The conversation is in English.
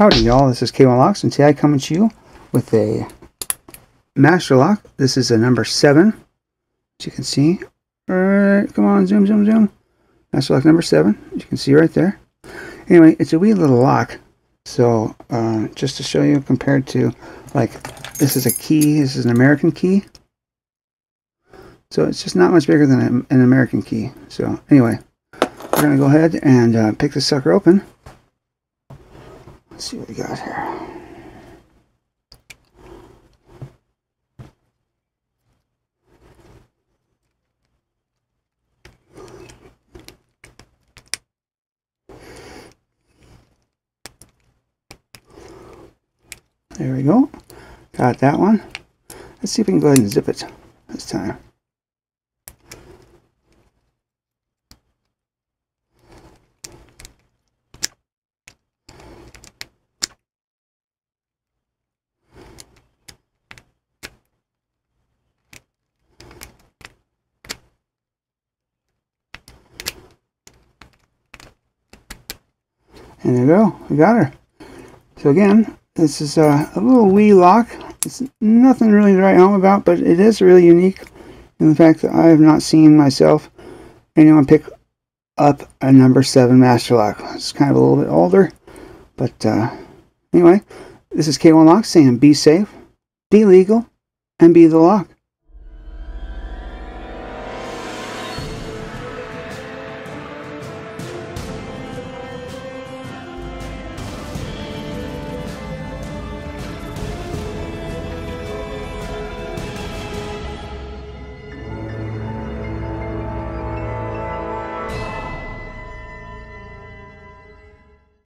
Howdy y'all, this is K1 Locks, and today I come at you with a master lock. This is a number 7, as you can see. Alright, come on, zoom, zoom, zoom. Master lock number 7, as you can see right there. Anyway, it's a wee little lock. So, just to show you, compared to, like, this is a key, this is an American key. So it's just not much bigger than an American key. So, anyway, we're going to go ahead and pick this sucker open. Let's see what we got here. There we go. Got that one. Let's see if we can go ahead and zip it this time. And there we go. We got her. So again, this is a little wee lock. It's nothing really to write home about, but it is really unique in the fact that I have not seen myself anyone pick up a number 7 master lock. It's kind of a little bit older, but anyway, this is K1 Locks saying be safe, be legal, and be the lock.